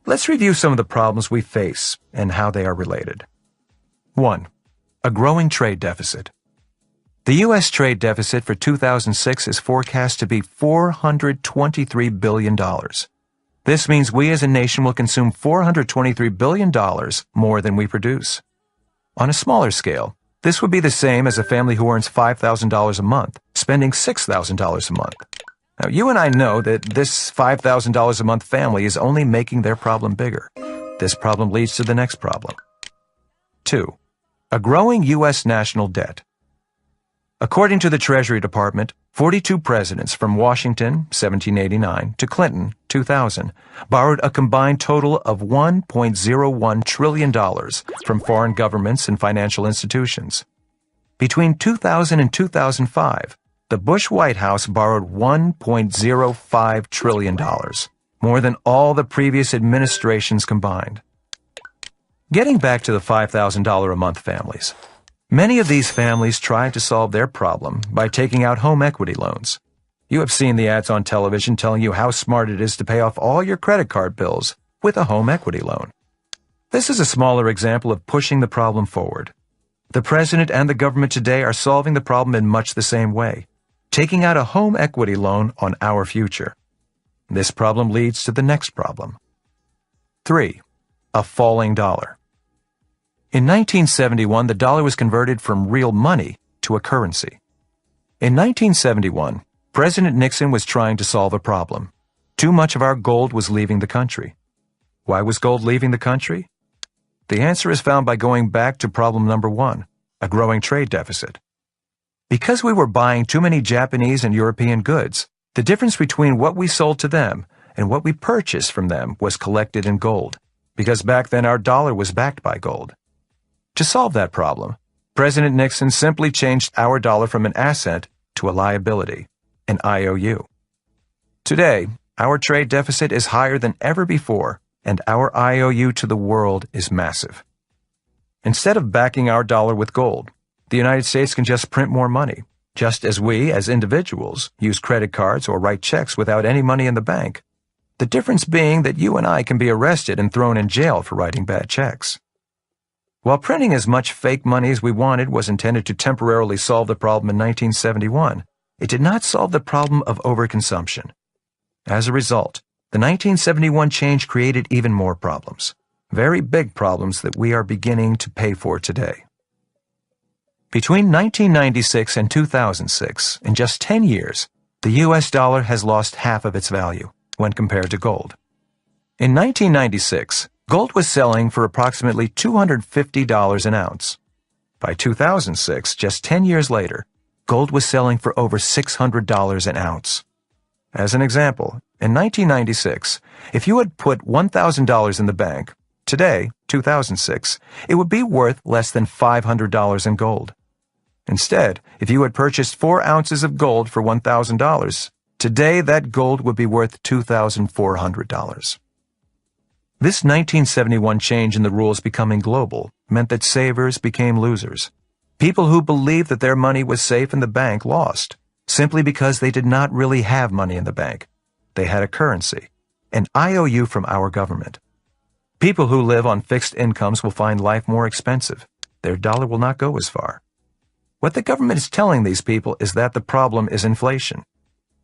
Let's review some of the problems we face and how they are related. 1. A growing trade deficit. The U.S. trade deficit for 2006 is forecast to be $423 billion. This means we as a nation will consume $423 billion more than we produce. On a smaller scale, this would be the same as a family who earns $5,000 a month, spending $6,000 a month. Now, you and I know that this $5,000 a month family is only making their problem bigger. This problem leads to the next problem. 2. A growing U.S. national debt. According to the Treasury Department, 42 presidents from Washington, 1789, to Clinton, 2000, borrowed a combined total of $1.01 trillion from foreign governments and financial institutions. Between 2000 and 2005, the Bush White House borrowed $1.05 trillion, more than all the previous administrations combined. Getting back to the $5,000 a month families. Many of these families tried to solve their problem by taking out home equity loans. You have seen the ads on television telling you how smart it is to pay off all your credit card bills with a home equity loan. This is a smaller example of pushing the problem forward. The president and the government today are solving the problem in much the same way, taking out a home equity loan on our future. This problem leads to the next problem. 3. A falling dollar. In 1971, the dollar was converted from real money to a currency. In 1971, President Nixon was trying to solve a problem. Too much of our gold was leaving the country. Why was gold leaving the country? The answer is found by going back to problem number 1, a growing trade deficit. Because we were buying too many Japanese and European goods, the difference between what we sold to them and what we purchased from them was collected in gold, because back then our dollar was backed by gold. To solve that problem, President Nixon simply changed our dollar from an asset to a liability, an IOU. Today, our trade deficit is higher than ever before, and our IOU to the world is massive. Instead of backing our dollar with gold, the United States can just print more money, just as we, as individuals, use credit cards or write checks without any money in the bank. The difference being that you and I can be arrested and thrown in jail for writing bad checks. While printing as much fake money as we wanted was intended to temporarily solve the problem in 1971, it did not solve the problem of overconsumption. As a result, the 1971 change created even more problems, very big problems that we are beginning to pay for today. Between 1996 and 2006, in just 10 years, the U.S. dollar has lost half of its value when compared to gold. In 1996, gold was selling for approximately $250 an ounce. By 2006, just 10 years later, gold was selling for over $600 an ounce. As an example, in 1996, if you had put $1,000 in the bank, today, 2006, it would be worth less than $500 in gold. Instead, if you had purchased 4 ounces of gold for $1,000, today that gold would be worth $2,400. This 1971 change in the rules becoming global meant that savers became losers. People who believed that their money was safe in the bank lost, simply because they did not really have money in the bank. They had a currency, an IOU from our government. People who live on fixed incomes will find life more expensive. Their dollar will not go as far. What the government is telling these people is that the problem is inflation.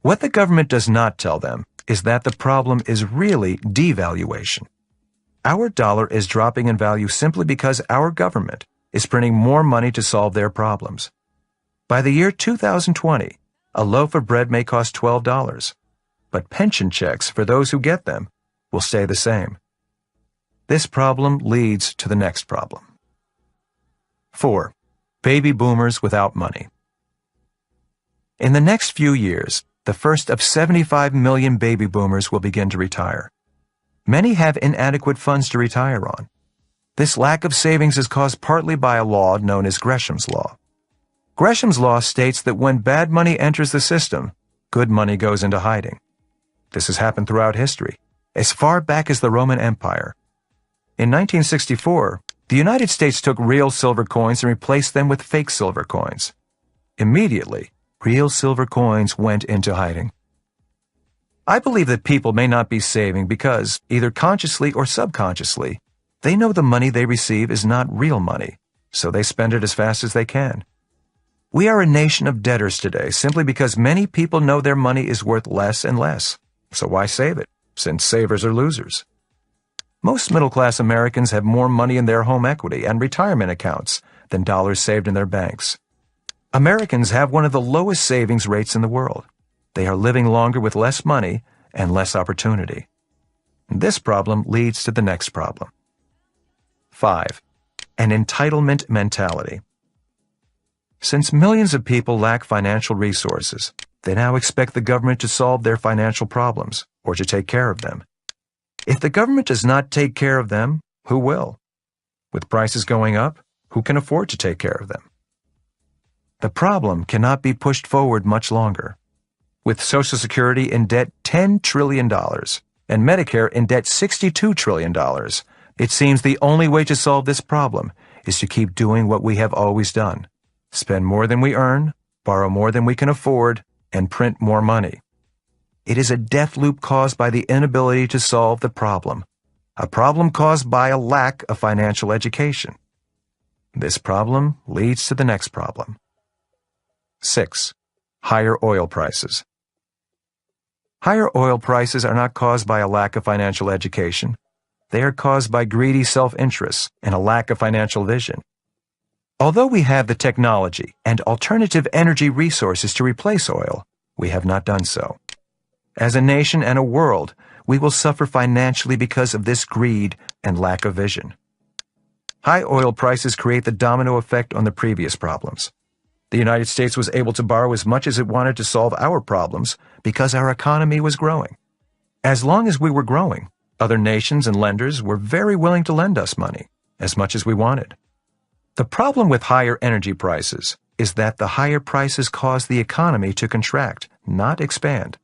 What the government does not tell them is that the problem is really devaluation. Our dollar is dropping in value simply because our government is printing more money to solve their problems. By the year 2020, a loaf of bread may cost $12, but pension checks for those who get them will stay the same. This problem leads to the next problem. 4. Baby boomers without money. In the next few years, the first of 75 million baby boomers will begin to retire. Many have inadequate funds to retire on. This lack of savings is caused partly by a law known as Gresham's Law. Gresham's Law states that when bad money enters the system, good money goes into hiding. This has happened throughout history, as far back as the Roman Empire. In 1964, the United States took real silver coins and replaced them with fake silver coins. Immediately, real silver coins went into hiding. I believe that people may not be saving because, either consciously or subconsciously, they know the money they receive is not real money, so they spend it as fast as they can. We are a nation of debtors today simply because many people know their money is worth less and less. So why save it, since savers are losers? Most middle-class Americans have more money in their home equity and retirement accounts than dollars saved in their banks. Americans have one of the lowest savings rates in the world. They are living longer with less money and less opportunity. This problem leads to the next problem. 5. An entitlement mentality. Since millions of people lack financial resources, they now expect the government to solve their financial problems or to take care of them. If the government does not take care of them, who will? With prices going up, who can afford to take care of them? The problem cannot be pushed forward much longer. With Social Security in debt $10 trillion and Medicare in debt $62 trillion, it seems the only way to solve this problem is to keep doing what we have always done. Spend more than we earn, borrow more than we can afford, and print more money. It is a death loop caused by the inability to solve the problem, a problem caused by a lack of financial education. This problem leads to the next problem. 6. Higher oil prices. Higher oil prices are not caused by a lack of financial education. They are caused by greedy self-interest and a lack of financial vision. Although we have the technology and alternative energy resources to replace oil, we have not done so. As a nation and a world, we will suffer financially because of this greed and lack of vision. High oil prices create the domino effect on the previous problems. The United States was able to borrow as much as it wanted to solve our problems because our economy was growing. As long as we were growing, other nations and lenders were very willing to lend us money, as much as we wanted. The problem with higher energy prices is that the higher prices cause the economy to contract, not expand.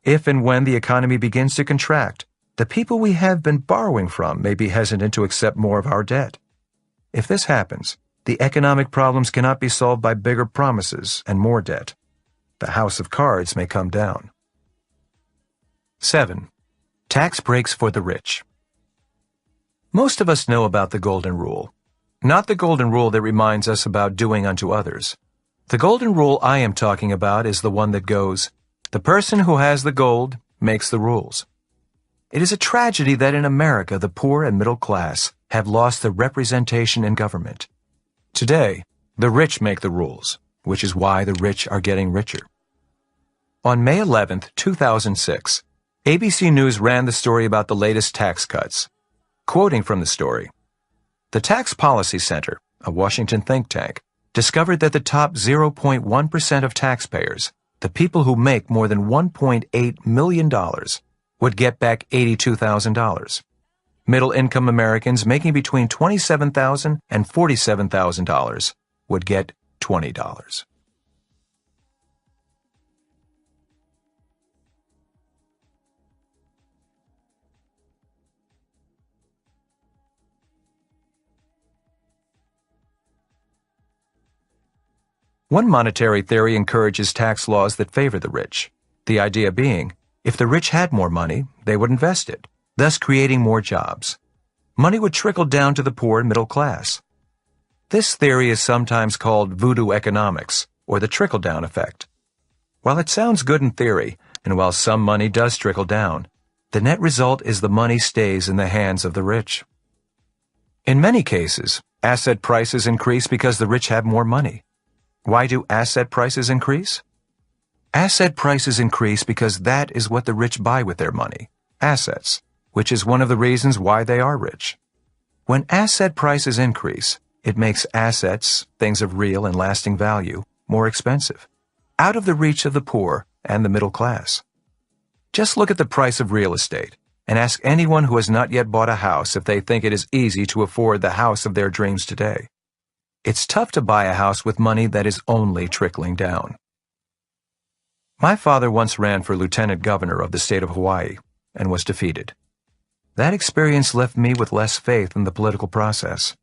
If and when the economy begins to contract, the people we have been borrowing from may be hesitant to accept more of our debt. If this happens, the economic problems cannot be solved by bigger promises and more debt. The house of cards may come down. 7. Tax breaks for the rich. Most of us know about the Golden Rule. Not the Golden Rule that reminds us about doing unto others. The Golden Rule I am talking about is the one that goes, "The person who has the gold makes the rules." It is a tragedy that in America the poor and middle class have lost their representation in government. Today, the rich make the rules, which is why the rich are getting richer. On May 11, 2006, ABC News ran the story about the latest tax cuts. Quoting from the story, "The Tax Policy Center, a Washington think tank, discovered that the top 0.1% of taxpayers, the people who make more than $1.8 million, would get back $82,000. Middle-income Americans making between $27,000 and $47,000 would get $20. One monetary theory encourages tax laws that favor the rich. The idea being, if the rich had more money, they would invest it, thus creating more jobs. Money would trickle down to the poor and middle class. This theory is sometimes called voodoo economics, or the trickle-down effect. While it sounds good in theory, and while some money does trickle down, the net result is the money stays in the hands of the rich. In many cases, asset prices increase because the rich have more money. Why do asset prices increase? Asset prices increase because that is what the rich buy with their money, assets, which is one of the reasons why they are rich. When asset prices increase, it makes assets, things of real and lasting value, more expensive, out of the reach of the poor and the middle class. Just look at the price of real estate and ask anyone who has not yet bought a house if they think it is easy to afford the house of their dreams today. It's tough to buy a house with money that is only trickling down. My father once ran for lieutenant governor of the state of Hawaii and was defeated. That experience left me with less faith in the political process.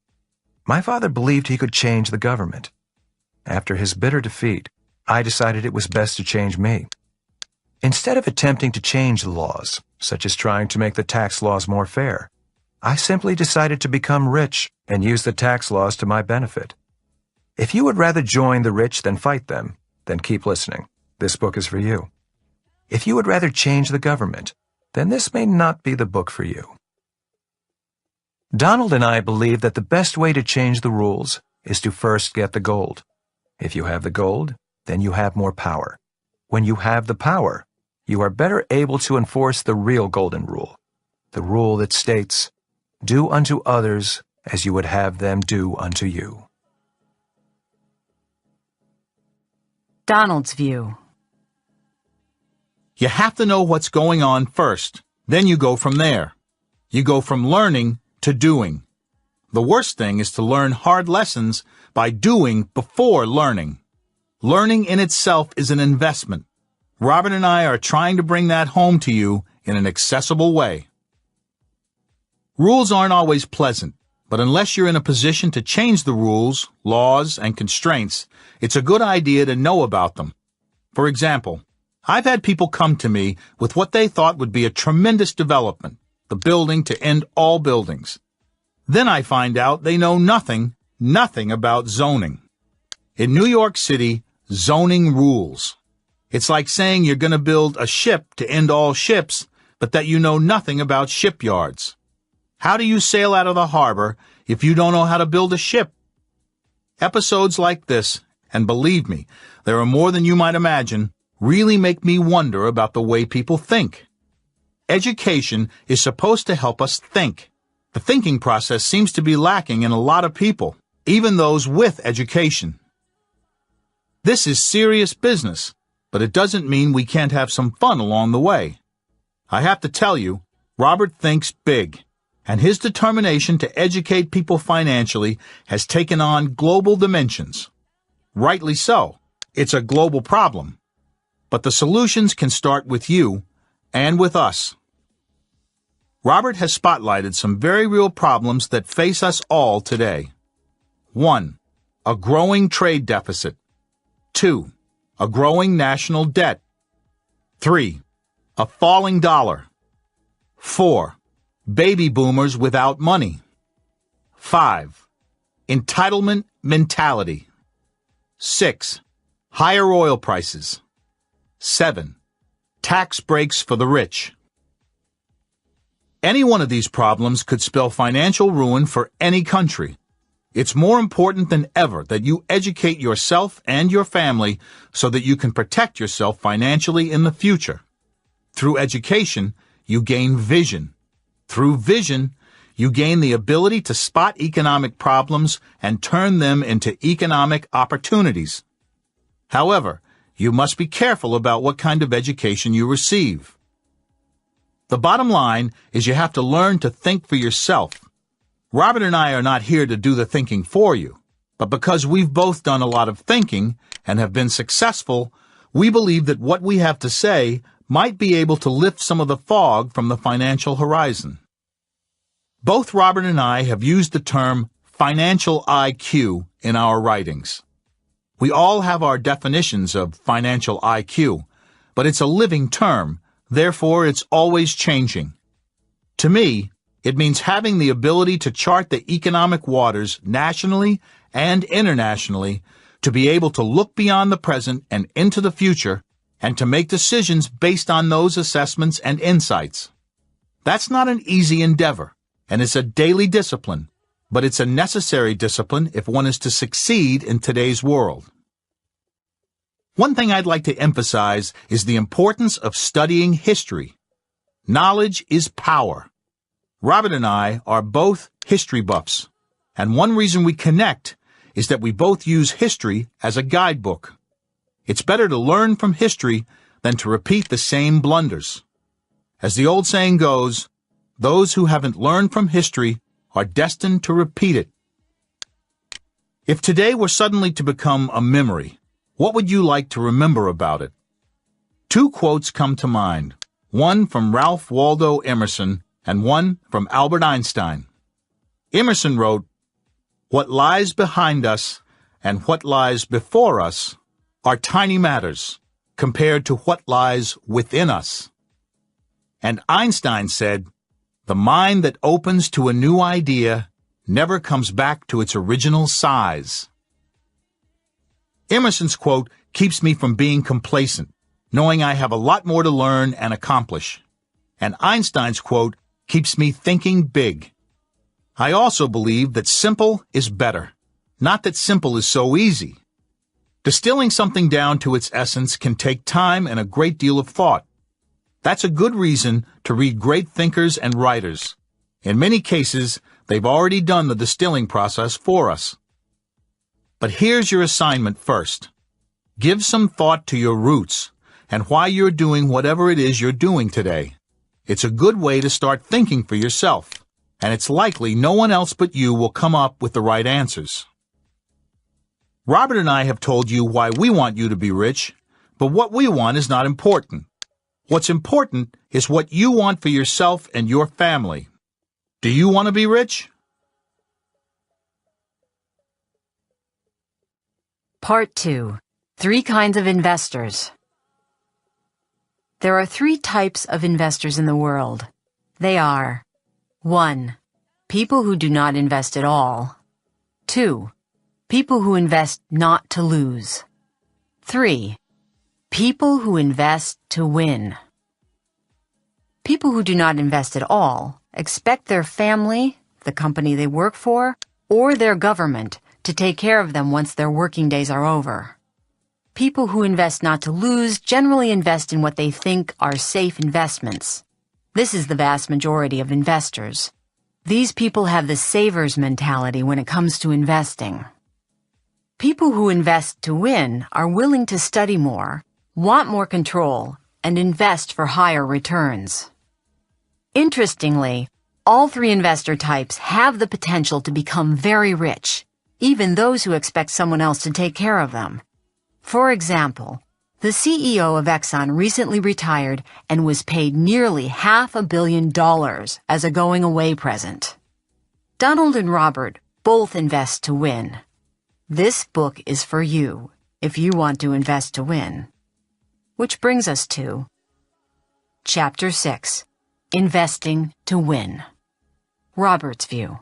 My father believed he could change the government. After his bitter defeat, I decided it was best to change me. Instead of attempting to change the laws, such as trying to make the tax laws more fair, I simply decided to become rich and use the tax laws to my benefit. If you would rather join the rich than fight them, then keep listening. This book is for you. If you would rather change the government, then this may not be the book for you. Donald and I believe that the best way to change the rules is to first get the gold. If you have the gold, then you have more power. When you have the power, you are better able to enforce the real golden rule, the rule that states, "Do unto others as you would have them do unto you." Donald's view. You have to know what's going on first. Then you go from there. You go from learning to doing. The worst thing is to learn hard lessons by doing before learning. Learning in itself is an investment. Robert and I are trying to bring that home to you in an accessible way. Rules aren't always pleasant, but unless you're in a position to change the rules, laws, and constraints, it's a good idea to know about them. For example, I've had people come to me with what they thought would be a tremendous development, the building to end all buildings. Then I find out they know nothing about zoning. In New York City, zoning rules. It's like saying you're going to build a ship to end all ships, but that you know nothing about shipyards. How do you sail out of the harbor if you don't know how to build a ship? Episodes like this, and believe me, there are more than you might imagine, really make me wonder about the way people think. Education is supposed to help us think. The thinking process seems to be lacking in a lot of people, even those with education. This is serious business, but it doesn't mean we can't have some fun along the way. I have to tell you, Robert thinks big, and his determination to educate people financially has taken on global dimensions. Rightly so. It's a global problem. But the solutions can start with you and with us. Robert has spotlighted some very real problems that face us all today. 1. A growing trade deficit. 2. A growing national debt. 3. A falling dollar. 4. Baby boomers without money. 5. Entitlement mentality. 6. Higher oil prices. 7. Tax breaks for the rich. Any one of these problems could spell financial ruin for any country. It's more important than ever that you educate yourself and your family so that you can protect yourself financially in the future. Through education, you gain vision. Through vision, you gain the ability to spot economic problems and turn them into economic opportunities. However, you must be careful about what kind of education you receive. The bottom line is you have to learn to think for yourself. Robert and I are not here to do the thinking for you, but because we've both done a lot of thinking and have been successful, we believe that what we have to say might be able to lift some of the fog from the financial horizon. Both Robert and I have used the term financial IQ in our writings. We all have our definitions of financial IQ, but it's a living term, therefore it's always changing. To me, it means having the ability to chart the economic waters nationally and internationally, to be able to look beyond the present and into the future, and to make decisions based on those assessments and insights. That's not an easy endeavor, and it's a daily discipline, but it's a necessary discipline if one is to succeed in today's world. One thing I'd like to emphasize is the importance of studying history. Knowledge is power. Robert and I are both history buffs, and one reason we connect is that we both use history as a guidebook. It's better to learn from history than to repeat the same blunders. As the old saying goes, those who haven't learned from history are destined to repeat it. If today were suddenly to become a memory, what would you like to remember about it? 2 quotes come to mind, one from Ralph Waldo Emerson and one from Albert Einstein. Emerson wrote, "What lies behind us and what lies before us are tiny matters. compared to what lies within us. And Einstein said, "The mind that opens to a new idea never comes back to its original size." Emerson's quote keeps me from being complacent, knowing I have a lot more to learn and accomplish. And Einstein's quote keeps me thinking big. I also believe that simple is better, not that simple is so easy. Distilling something down to its essence can take time and a great deal of thought. That's a good reason to read great thinkers and writers. In many cases, they've already done the distilling process for us. But here's your assignment first. Give some thought to your roots and why you're doing whatever it is you're doing today. It's a good way to start thinking for yourself, and it's likely no one else but you will come up with the right answers. Robert and I have told you why we want you to be rich, but what we want is not important. What's important is what you want for yourself and your family. Do you want to be rich? Part 2. 3 kinds of investors. There are 3 types of investors in the world. They are 1. People who do not invest at all. 2. People who invest not to lose. 3. People who invest to win. People who do not invest at all expect their family, the company they work for, or their government to take care of them once their working days are over. People who invest not to lose generally invest in what they think are safe investments. This is the vast majority of investors. These people have the saver's mentality when it comes to investing. People who invest to win are willing to study more, want more control, and invest for higher returns. Interestingly, all 3 investor types have the potential to become very rich, even those who expect someone else to take care of them. For example, the CEO of Exxon recently retired and was paid nearly $500 million as a going-away present. Donald and Robert both invest to win. This book is for you if you want to invest to win. Which brings us to Chapter 6, Investing to Win. Robert's view.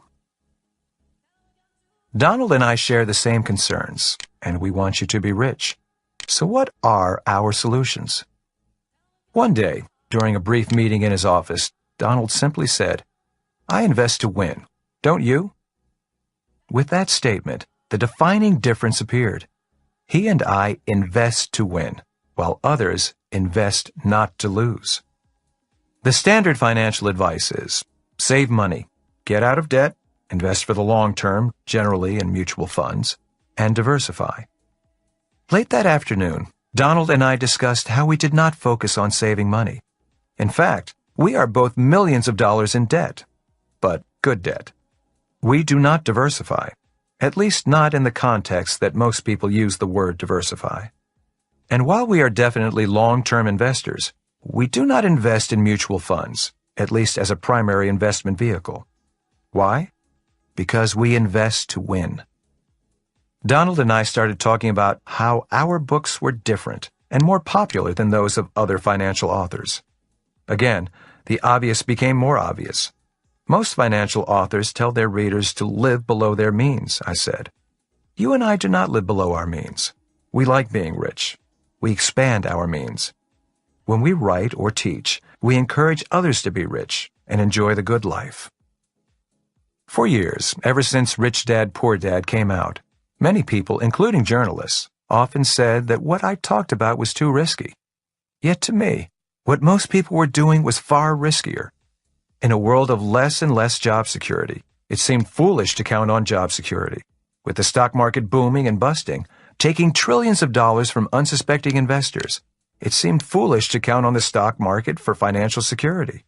Donald and I share the same concerns, and we want you to be rich. So what are our solutions? One day, during a brief meeting in his office, Donald simply said, "I invest to win. Don't you?" With that statement, the defining difference appeared. He and I invest to win, while others invest not to lose. The standard financial advice is, save money, get out of debt, invest for the long term, generally in mutual funds, and diversify. Late that afternoon, Donald and I discussed how we did not focus on saving money. In fact, we are both millions of dollars in debt, but good debt. We do not diversify, at least not in the context that most people use the word diversify. And while we are definitely long-term investors, we do not invest in mutual funds, at least as a primary investment vehicle. Why? Because we invest to win. Donald and I started talking about how our books were different and more popular than those of other financial authors. Again, the obvious became more obvious. Most financial authors tell their readers to live below their means, I said. You and I do not live below our means. We like being rich. We expand our means. When we write or teach, we encourage others to be rich and enjoy the good life. For years, ever since Rich Dad, Poor Dad came out, many people, including journalists, often said that what I talked about was too risky. Yet to me, what most people were doing was far riskier. In a world of less and less job security, it seemed foolish to count on job security. With the stock market booming and busting, taking trillions of dollars from unsuspecting investors, it seemed foolish to count on the stock market for financial security.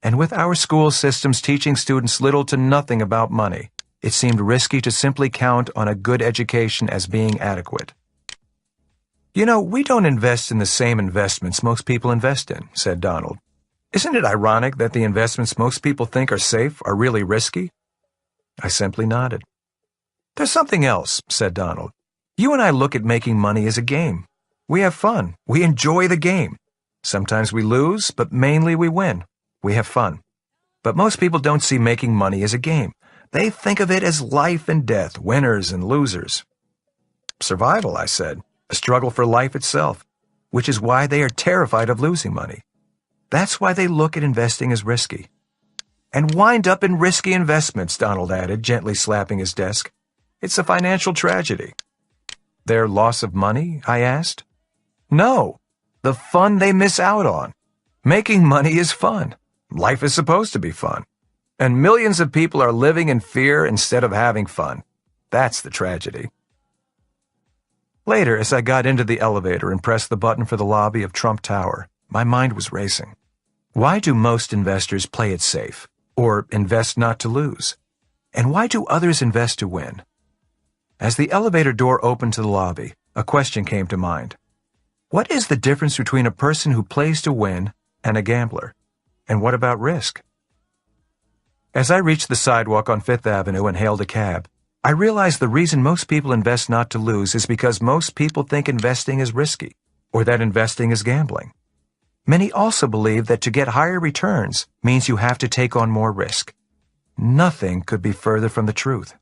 And with our school systems teaching students little to nothing about money, it seemed risky to simply count on a good education as being adequate. You know, we don't invest in the same investments most people invest in, said Donald. Isn't it ironic that the investments most people think are safe are really risky? I simply nodded. There's something else, said Donald. You and I look at making money as a game. We have fun. We enjoy the game. Sometimes we lose, but mainly we win. We have fun. But most people don't see making money as a game. They think of it as life and death, winners and losers. Survival, I said, a struggle for life itself, which is why they are terrified of losing money. That's why they look at investing as risky. And wind up in risky investments, Donald added, gently slapping his desk. It's a financial tragedy. Their loss of money? I asked. No, the fun they miss out on. Making money is fun. Life is supposed to be fun. And millions of people are living in fear instead of having fun. That's the tragedy. Later, as I got into the elevator and pressed the button for the lobby of Trump Tower, my mind was racing. Why do most investors play it safe, or invest not to lose? And why do others invest to win? As the elevator door opened to the lobby, a question came to mind. What is the difference between a person who plays to win and a gambler? And what about risk? As I reached the sidewalk on Fifth Avenue and hailed a cab, I realized the reason most people invest not to lose is because most people think investing is risky, or that investing is gambling. Many also believe that to get higher returns means you have to take on more risk. Nothing could be further from the truth.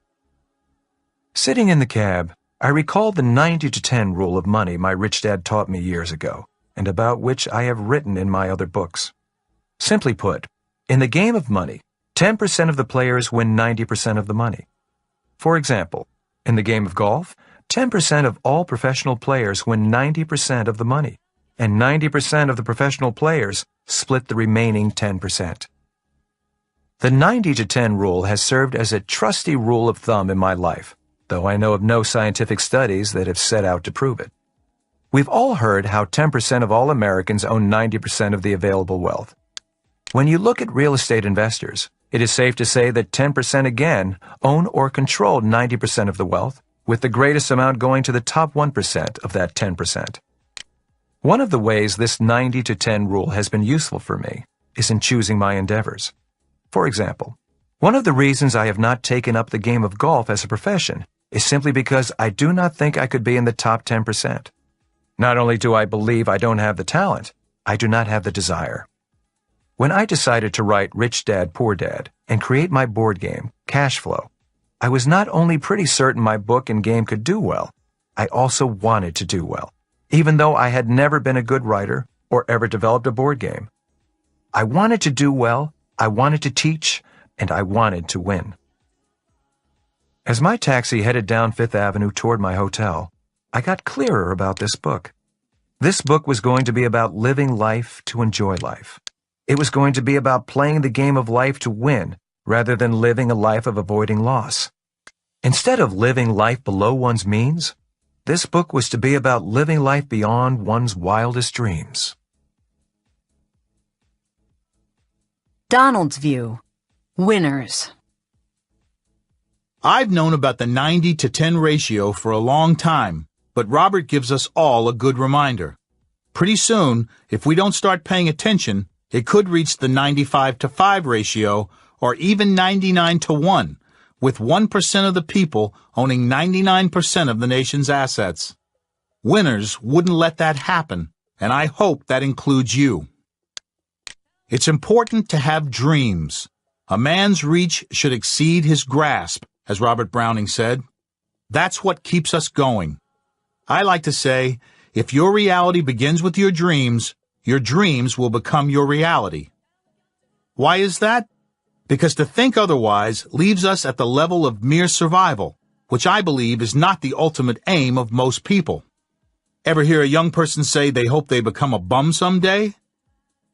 Sitting in the cab, I recalled the 90-10 rule of money my rich dad taught me years ago, and about which I have written in my other books. Simply put, in the game of money, 10% of the players win 90% of the money. For example, in the game of golf, 10% of all professional players win 90% of the money, and 90% of the professional players split the remaining 10%. The 90-10 rule has served as a trusty rule of thumb in my life, though I know of no scientific studies that have set out to prove it. We've all heard how 10% of all Americans own 90% of the available wealth. When you look at real estate investors, it is safe to say that 10% again own or control 90% of the wealth, with the greatest amount going to the top 1% of that 10%. One of the ways this 90-10 rule has been useful for me is in choosing my endeavors. For example, one of the reasons I have not taken up the game of golf as a profession is simply because I do not think I could be in the top 10%. Not only do I believe I don't have the talent, I do not have the desire. When I decided to write Rich Dad, Poor Dad and create my board game, Cash Flow, I was not only pretty certain my book and game could do well, I also wanted to do well, even though I had never been a good writer or ever developed a board game. I wanted to do well, I wanted to teach, and I wanted to win. As my taxi headed down Fifth Avenue toward my hotel, I got clearer about this book. This book was going to be about living life to enjoy life. It was going to be about playing the game of life to win, rather than living a life of avoiding loss. Instead of living life below one's means, this book was to be about living life beyond one's wildest dreams. Donald's view. Winners. I've known about the 90-10 ratio for a long time, but Robert gives us all a good reminder. Pretty soon, if we don't start paying attention, it could reach the 95-5 ratio or even 99-1, with 1% of the people owning 99% of the nation's assets. Winners wouldn't let that happen, and I hope that includes you. It's important to have dreams. A man's reach should exceed his grasp, as Robert Browning said. That's what keeps us going. I like to say, if your reality begins with your dreams will become your reality. Why is that? Because to think otherwise leaves us at the level of mere survival, which I believe is not the ultimate aim of most people. Ever hear a young person say they hope they become a bum someday?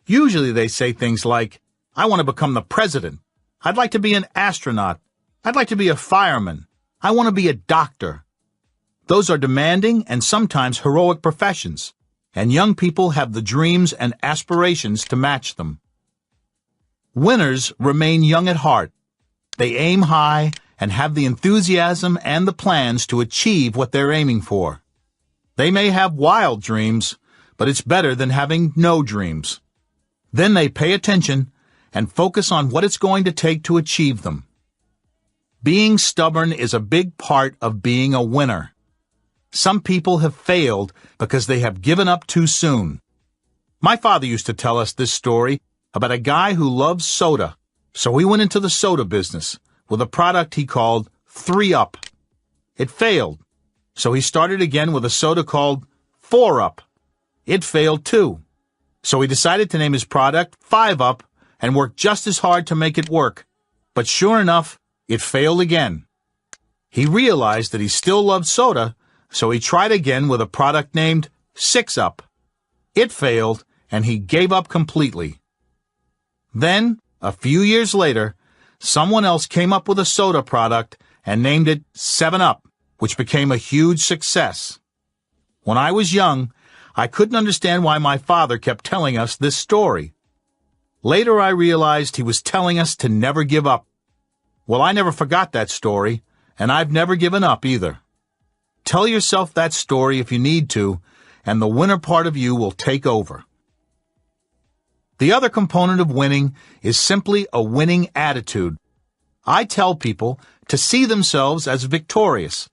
Usually they say things like, I want to become the president. I'd like to be an astronaut. I'd like to be a fireman. I want to be a doctor. Those are demanding and sometimes heroic professions, and young people have the dreams and aspirations to match them. Winners remain young at heart. They aim high and have the enthusiasm and the plans to achieve what they're aiming for. They may have wild dreams, but it's better than having no dreams. Then they pay attention and focus on what it's going to take to achieve them. Being stubborn is a big part of being a winner. Some people have failed because they have given up too soon. My father used to tell us this story about a guy who loves soda. So he went into the soda business with a product he called 3-Up. It failed. So he started again with a soda called 4-Up. It failed too. So he decided to name his product 5-Up and worked just as hard to make it work. But sure enough, it failed again. He realized that he still loved soda, so he tried again with a product named 6-Up. It failed, and he gave up completely. Then, a few years later, someone else came up with a soda product and named it 7-Up, which became a huge success. When I was young, I couldn't understand why my father kept telling us this story. Later I realized he was telling us to never give up. Well, I never forgot that story, and I've never given up either. Tell yourself that story if you need to, and the winner part of you will take over. The other component of winning is simply a winning attitude. I tell people to see themselves as victorious.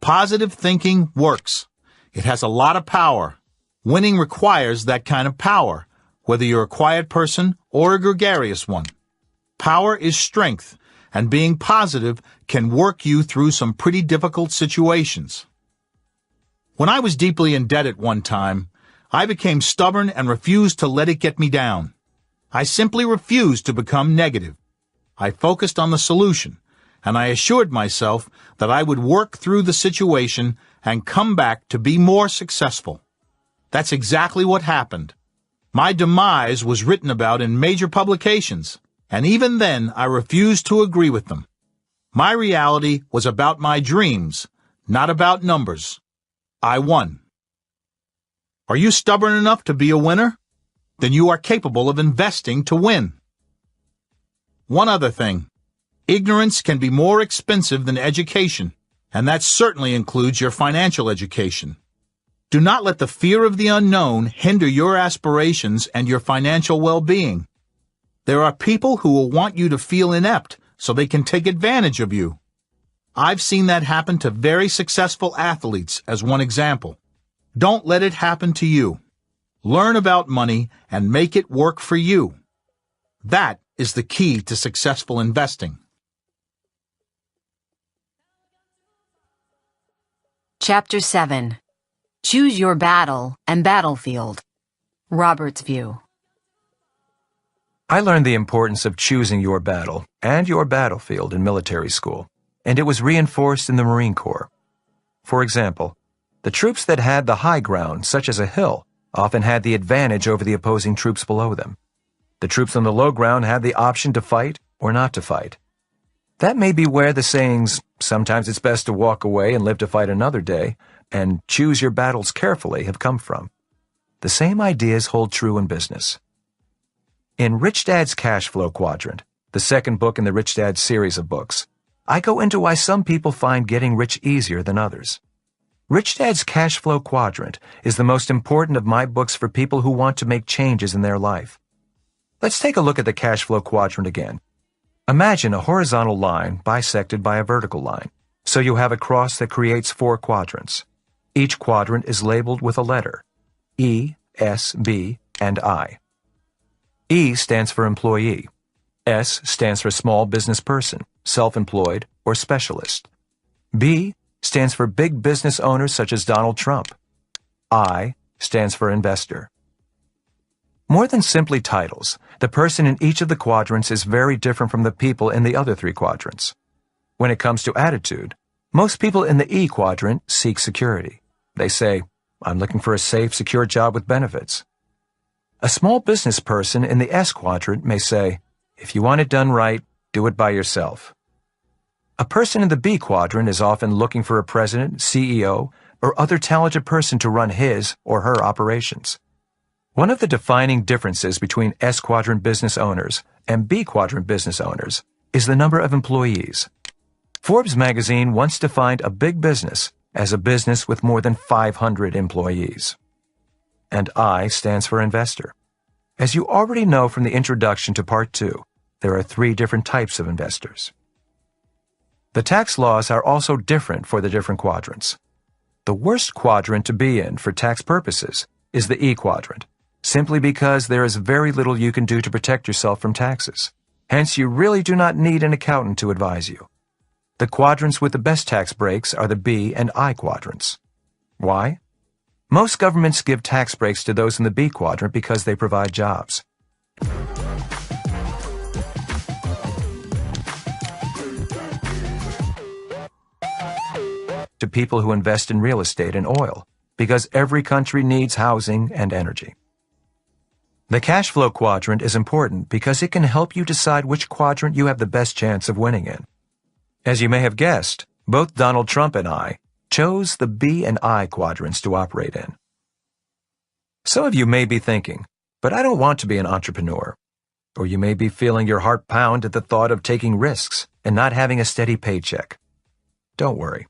Positive thinking works. It has a lot of power. Winning requires that kind of power, whether you're a quiet person or a gregarious one. Power is strength, and being positive can work you through some pretty difficult situations. When I was deeply in debt at one time, I became stubborn and refused to let it get me down. I simply refused to become negative. I focused on the solution, and I assured myself that I would work through the situation and come back to be more successful. That's exactly what happened. My demise was written about in major publications, and even then I refused to agree with them. My reality was about my dreams, not about numbers. I won. Are you stubborn enough to be a winner? Then you are capable of investing to win. One other thing. Ignorance can be more expensive than education, and that certainly includes your financial education. Do not let the fear of the unknown hinder your aspirations and your financial well-being. There are people who will want you to feel inept so they can take advantage of you. I've seen that happen to very successful athletes as one example. Don't let it happen to you. Learn about money and make it work for you. That is the key to successful investing. Chapter 7. Choose Your Battle and Battlefield. Robert's View. I learned the importance of choosing your battle and your battlefield in military school, and it was reinforced in the Marine Corps. For example, the troops that had the high ground, such as a hill, often had the advantage over the opposing troops below them. The troops on the low ground had the option to fight or not to fight. That may be where the sayings, "Sometimes it's best to walk away and live to fight another day," and "choose your battles carefully," have come from. The same ideas hold true in business. In Rich Dad's Cash Flow Quadrant, the second book in the Rich Dad series of books, I go into why some people find getting rich easier than others. Rich Dad's Cash Flow Quadrant is the most important of my books for people who want to make changes in their life. Let's take a look at the Cash Flow Quadrant again. Imagine a horizontal line bisected by a vertical line, so you have a cross that creates 4 quadrants. Each quadrant is labeled with a letter: E, S, B, and I. E stands for employee. S stands for small business person, self-employed, or specialist. B stands for big business owners such as Donald Trump. I stands for investor. More than simply titles, the person in each of the quadrants is very different from the people in the other 3 quadrants. When it comes to attitude, most people in the E quadrant seek security. They say, "I'm looking for a safe, secure job with benefits." A small business person in the S quadrant may say, "If you want it done right, do it by yourself." A person in the B quadrant is often looking for a president, CEO, or other talented person to run his or her operations. One of the defining differences between S quadrant business owners and B quadrant business owners is the number of employees. Forbes magazine once defined a big business as a business with more than 500 employees. And I stands for investor. As you already know from the introduction to Part 2, there are 3 different types of investors. The tax laws are also different for the different quadrants. The worst quadrant to be in for tax purposes is the E quadrant, simply because there is very little you can do to protect yourself from taxes. Hence, you really do not need an accountant to advise you. The quadrants with the best tax breaks are the B and I quadrants. Why? Most governments give tax breaks to those in the B quadrant because they provide jobs. To people who invest in real estate and oil, because every country needs housing and energy. The cash flow quadrant is important because it can help you decide which quadrant you have the best chance of winning in. As you may have guessed, both Donald Trump and I chose the B and I quadrants to operate in. Some of you may be thinking, but I don't want to be an entrepreneur. Or you may be feeling your heart pound at the thought of taking risks and not having a steady paycheck. Don't worry.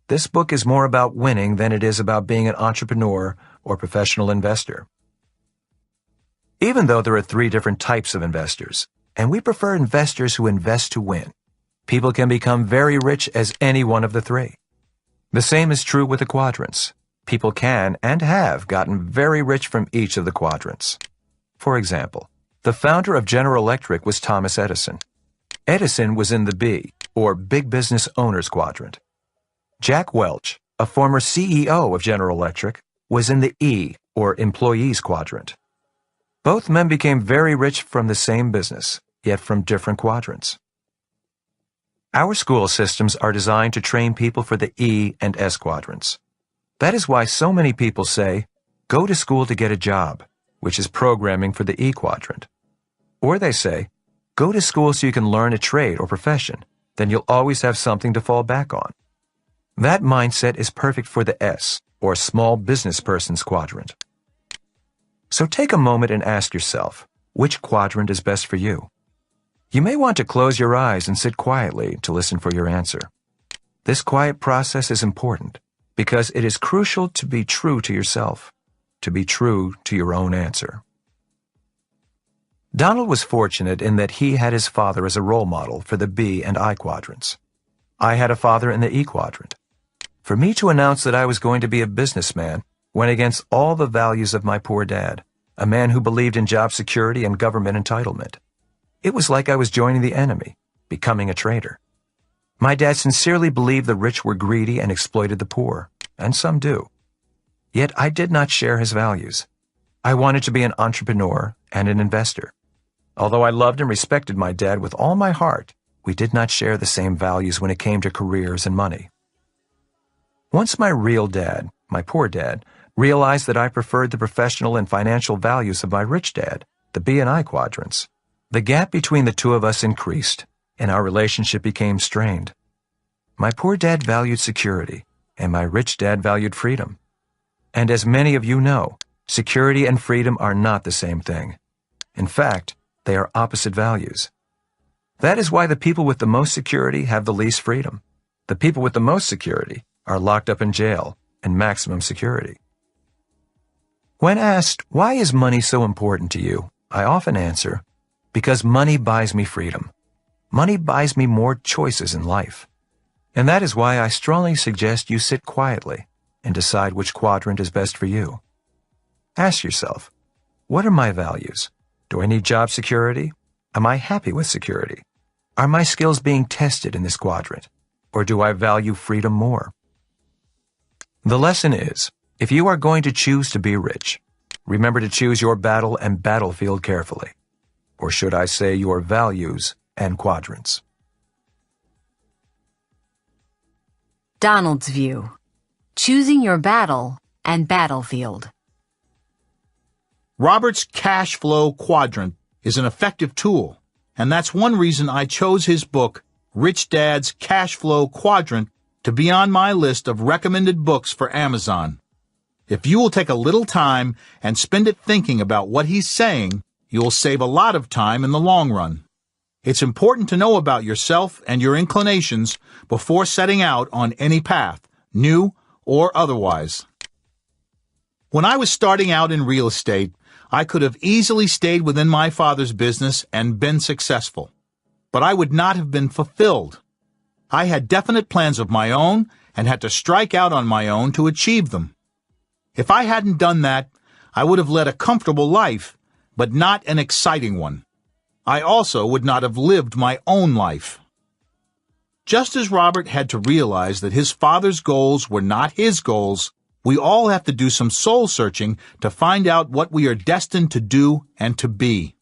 This book is more about winning than it is about being an entrepreneur or professional investor. Even though there are 3 different types of investors, and we prefer investors who invest to win, people can become very rich as any one of the 3. The same is true with the quadrants. People can and have gotten very rich from each of the quadrants. For example, the founder of General Electric was Thomas Edison. Edison was in the B, or Big Business Owners quadrant. Jack Welch, a former CEO of General Electric, was in the E, or Employees quadrant. Both men became very rich from the same business, yet from different quadrants. Our school systems are designed to train people for the E and S quadrants. That is why so many people say, go to school to get a job, which is programming for the E quadrant. Or they say, go to school so you can learn a trade or profession, then you'll always have something to fall back on. That mindset is perfect for the S, or small business person's quadrant. So take a moment and ask yourself, which quadrant is best for you? You may want to close your eyes and sit quietly to listen for your answer. This quiet process is important because it is crucial to be true to yourself, to be true to your own answer. Donald was fortunate in that he had his father as a role model for the B and I quadrants. I had a father in the E quadrant. For me to announce that I was going to be a businessman went against all the values of my poor dad, a man who believed in job security and government entitlement. It was like I was joining the enemy, becoming a traitor. My dad sincerely believed the rich were greedy and exploited the poor, and some do. Yet I did not share his values. I wanted to be an entrepreneur and an investor. Although I loved and respected my dad with all my heart, we did not share the same values when it came to careers and money. Once my real dad, my poor dad, realized that I preferred the professional and financial values of my rich dad, the B and I quadrants, the gap between the two of us increased, and our relationship became strained. My poor dad valued security, and my rich dad valued freedom. And as many of you know, security and freedom are not the same thing. In fact, they are opposite values. That is why the people with the most security have the least freedom. The people with the most security are locked up in jail and maximum security. When asked, why is money so important to you? I often answer, because money buys me freedom. Money buys me more choices in life. And that is why I strongly suggest you sit quietly and decide which quadrant is best for you. Ask yourself, what are my values? Do I need job security? Am I happy with security? Are my skills being tested in this quadrant? Or do I value freedom more? The lesson is, if you are going to choose to be rich, remember to choose your battle and battlefield carefully. Or should I say your values and quadrants. Donald's view. Choosing your battle and battlefield. Robert's cash flow quadrant is an effective tool, and that's one reason I chose his book, Rich Dad's Cash Flow Quadrant, to be on my list of recommended books for Amazon. If you will take a little time and spend it thinking about what he's saying, you'll save a lot of time in the long run. It's important to know about yourself and your inclinations before setting out on any path, new or otherwise. When I was starting out in real estate, I could have easily stayed within my father's business and been successful, but I would not have been fulfilled. I had definite plans of my own, and had to strike out on my own to achieve them. If I hadn't done that, I would have led a comfortable life, but not an exciting one. I also would not have lived my own life. Just as Robert had to realize that his father's goals were not his goals, we all have to do some soul-searching to find out what we are destined to do and to be.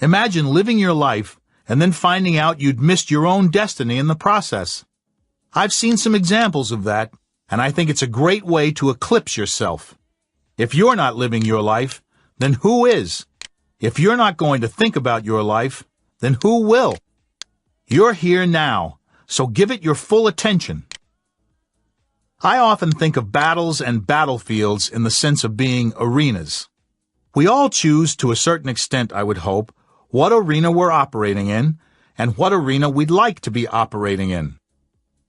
Imagine living your life and then finding out you'd missed your own destiny in the process. I've seen some examples of that, and I think it's a great way to eclipse yourself. If you're not living your life, then who is? If you're not going to think about your life, then who will? You're here now, so give it your full attention. I often think of battles and battlefields in the sense of being arenas. We all choose, to a certain extent, I would hope, what arena we're operating in and what arena we'd like to be operating in.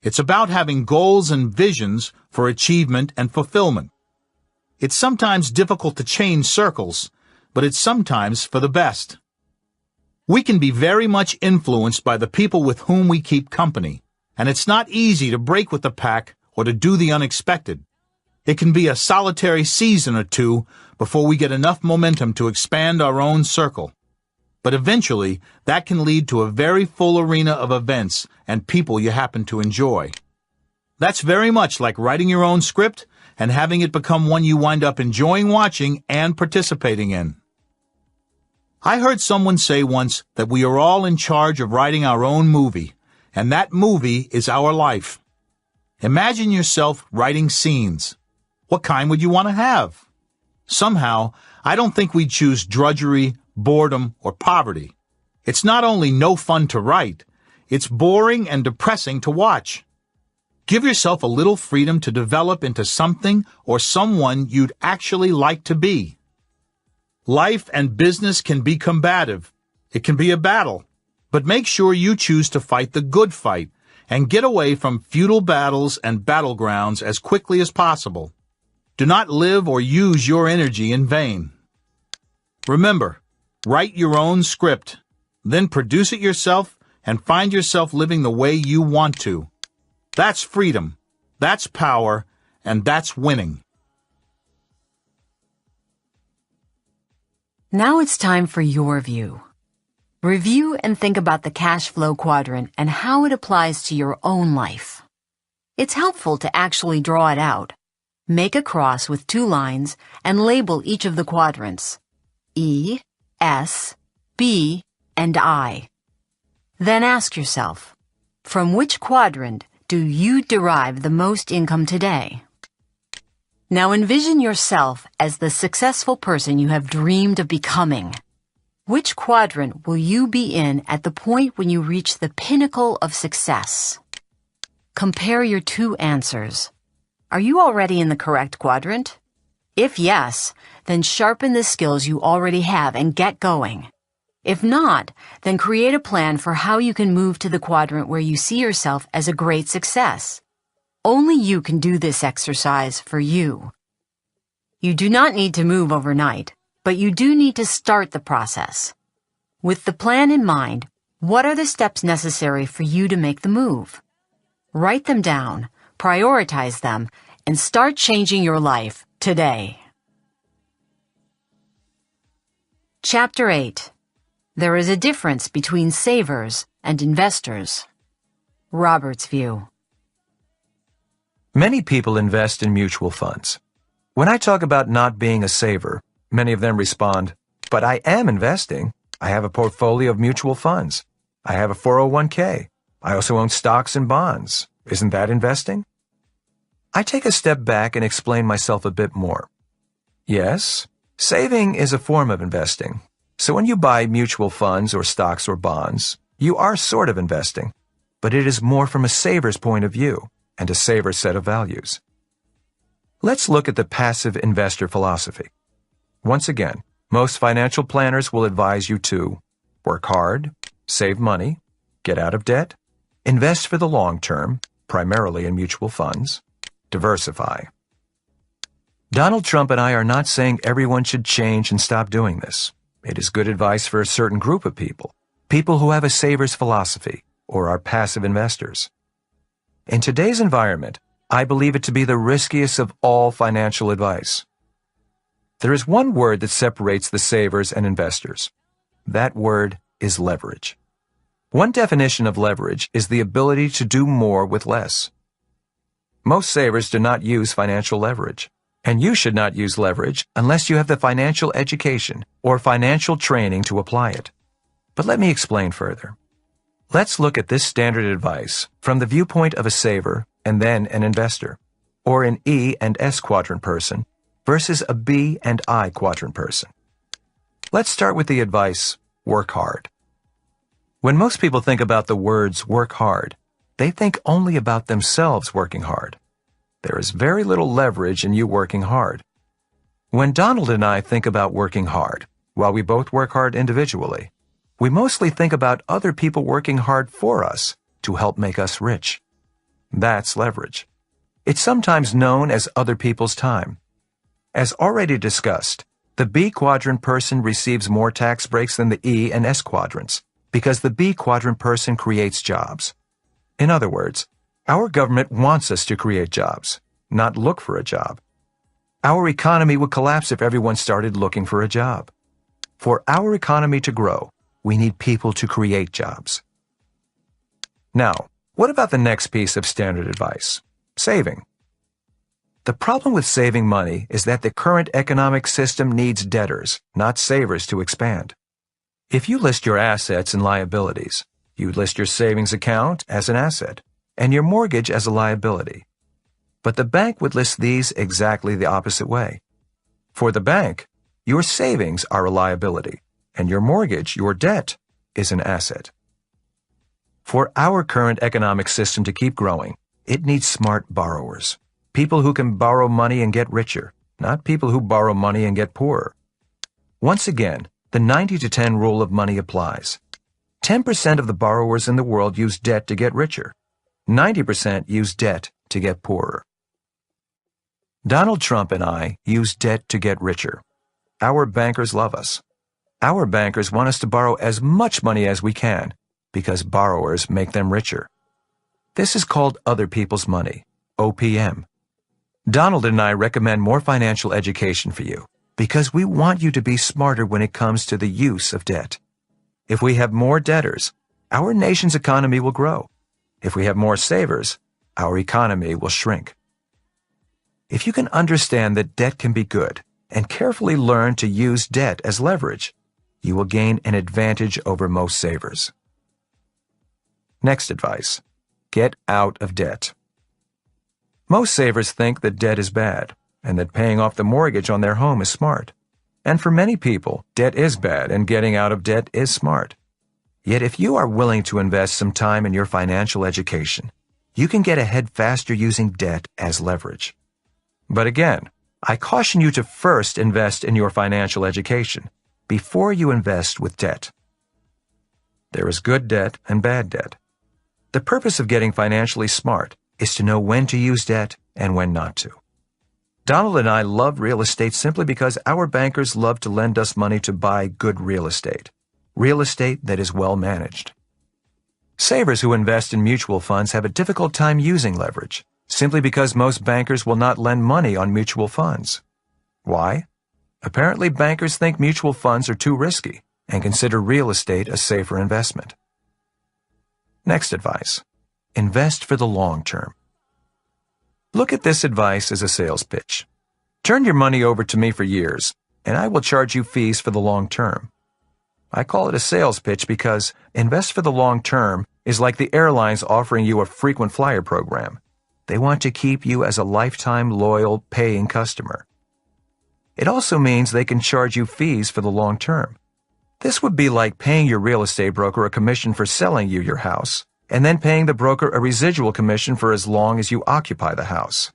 It's about having goals and visions for achievement and fulfillment. It's sometimes difficult to change circles, but it's sometimes for the best. We can be very much influenced by the people with whom we keep company, and it's not easy to break with the pack or to do the unexpected. It can be a solitary season or two before we get enough momentum to expand our own circle. But eventually, that can lead to a very full arena of events and people you happen to enjoy. That's very much like writing your own script and having it become one you wind up enjoying watching and participating in. I heard someone say once that we are all in charge of writing our own movie, and that movie is our life. Imagine yourself writing scenes. What kind would you want to have? Somehow, I don't think we'd choose drudgery, boredom, or poverty. It's not only no fun to write, it's boring and depressing to watch. Give yourself a little freedom to develop into something or someone you'd actually like to be. Life and business can be combative. It can be a battle. But make sure you choose to fight the good fight and get away from futile battles and battlegrounds as quickly as possible. Do not live or use your energy in vain. Remember, write your own script, then produce it yourself and find yourself living the way you want to. That's freedom, that's power, and that's winning. Now it's time for your view. Review and think about the cash flow quadrant and how it applies to your own life. It's helpful to actually draw it out. Make a cross with 2 lines and label each of the quadrants: E, S, B, and I. Then ask yourself, from which quadrant do you derive the most income today? Now envision yourself as the successful person you have dreamed of becoming. Which quadrant will you be in at the point when you reach the pinnacle of success? Compare your 2 answers. Are you already in the correct quadrant? If yes, then sharpen the skills you already have and get going. If not, then create a plan for how you can move to the quadrant where you see yourself as a great success. Only you can do this exercise for you. You do not need to move overnight, but you do need to start the process. With the plan in mind, what are the steps necessary for you to make the move? Write them down, prioritize them, and start changing your life today. Chapter 8. There is a difference between savers and investors. Robert's view. Many people invest in mutual funds. When I talk about not being a saver, many of them respond, "But I am investing. I have a portfolio of mutual funds. I have a 401k. I also own stocks and bonds. Isn't that investing?" I take a step back and explain myself a bit more. Yes, saving is a form of investing. So when you buy mutual funds or stocks or bonds, you are sort of investing, but it is more from a saver's point of view and a saver's set of values. Let's look at the passive investor philosophy. Once again, most financial planners will advise you to work hard, save money, get out of debt, invest for the long term, primarily in mutual funds, diversify. Donald Trump and I are not saying everyone should change and stop doing this. It is good advice for a certain group of people, people who have a saver's philosophy or are passive investors. In today's environment, I believe it to be the riskiest of all financial advice. There is one word that separates the savers and investors. That word is leverage. One definition of leverage is the ability to do more with less. Most savers do not use financial leverage, and you should not use leverage unless you have the financial education or financial training to apply it. But let me explain further. Let's look at this standard advice from the viewpoint of a saver and then an investor, or an E and S quadrant person versus a B and I quadrant person. Let's start with the advice, work hard. When most people think about the words work hard, they think only about themselves working hard. There is very little leverage in you working hard. When Donald and I think about working hard, while we both work hard individually, we mostly think about other people working hard for us to help make us rich. That's leverage. It's sometimes known as other people's time. As already discussed, the B quadrant person receives more tax breaks than the E and S quadrants because the B quadrant person creates jobs. In other words, our government wants us to create jobs, not look for a job. Our economy would collapse if everyone started looking for a job. For our economy to grow, we need people to create jobs. Now, what about the next piece of standard advice? Saving. The problem with saving money is that the current economic system needs debtors, not savers, to expand. If you list your assets and liabilities, you list your savings account as an asset and your mortgage as a liability. But the bank would list these exactly the opposite way. For the bank, your savings are a liability, and your mortgage, your debt, is an asset. For our current economic system to keep growing, it needs smart borrowers, people who can borrow money and get richer, not people who borrow money and get poorer. Once again, the 90-10 rule of money applies. 10% of the borrowers in the world use debt to get richer. 90% use debt to get poorer. Donald Trump and I use debt to get richer. Our bankers love us. Our bankers want us to borrow as much money as we can because borrowers make them richer. This is called other people's money, OPM. Donald and I recommend more financial education for you because we want you to be smarter when it comes to the use of debt. If we have more debtors, our nation's economy will grow. If we have more savers, our economy will shrink. If you can understand that debt can be good and carefully learn to use debt as leverage, you will gain an advantage over most savers. Next advice, get out of debt. Most savers think that debt is bad and that paying off the mortgage on their home is smart. And for many people, debt is bad and getting out of debt is smart. Yet if you are willing to invest some time in your financial education, you can get ahead faster using debt as leverage. But again, I caution you to first invest in your financial education before you invest with debt. There is good debt and bad debt. The purpose of getting financially smart is to know when to use debt and when not to. Donald and I love real estate simply because our bankers love to lend us money to buy good real estate that is well managed. Savers who invest in mutual funds have a difficult time using leverage, simply because most bankers will not lend money on mutual funds. Why? Apparently, bankers think mutual funds are too risky and consider real estate a safer investment. Next advice, invest for the long term. Look at this advice as a sales pitch. Turn your money over to me for years, and I will charge you fees for the long term. I call it a sales pitch because invest for the long term is like the airlines offering you a frequent flyer program. They want to keep you as a lifetime loyal paying customer. It also means they can charge you fees for the long term. This would be like paying your real estate broker a commission for selling you your house, and then paying the broker a residual commission for as long as you occupy the house.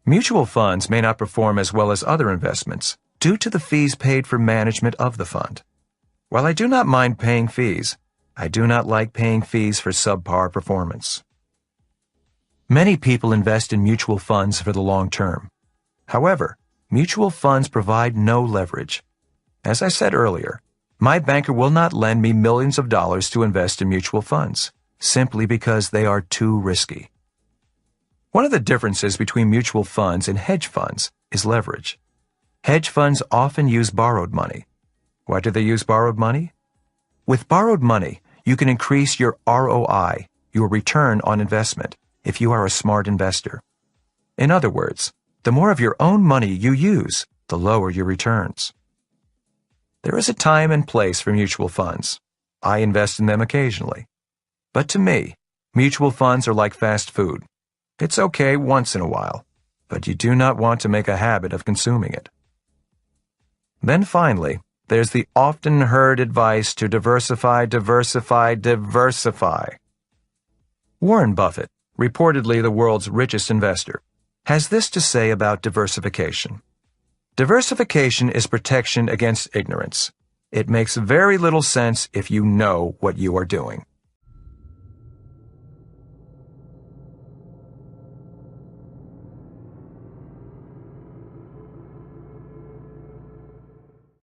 Mutual funds may not perform as well as other investments due to the fees paid for management of the fund. While I do not mind paying fees, I do not like paying fees for subpar performance. Many people invest in mutual funds for the long term. However, mutual funds provide no leverage. As I said earlier, my banker will not lend me millions of dollars to invest in mutual funds, simply because they are too risky. One of the differences between mutual funds and hedge funds is leverage. Hedge funds often use borrowed money. Why do they use borrowed money? With borrowed money, you can increase your ROI, your return on investment, if you are a smart investor. In other words, the more of your own money you use, the lower your returns. There is a time and place for mutual funds. I invest in them occasionally. But to me, mutual funds are like fast food. It's okay once in a while, but you do not want to make a habit of consuming it. Then finally, there's the often heard advice to diversify, diversify, diversify. Warren Buffett, reportedly the world's richest investor, has this to say about diversification. Diversification is protection against ignorance. It makes very little sense if you know what you are doing.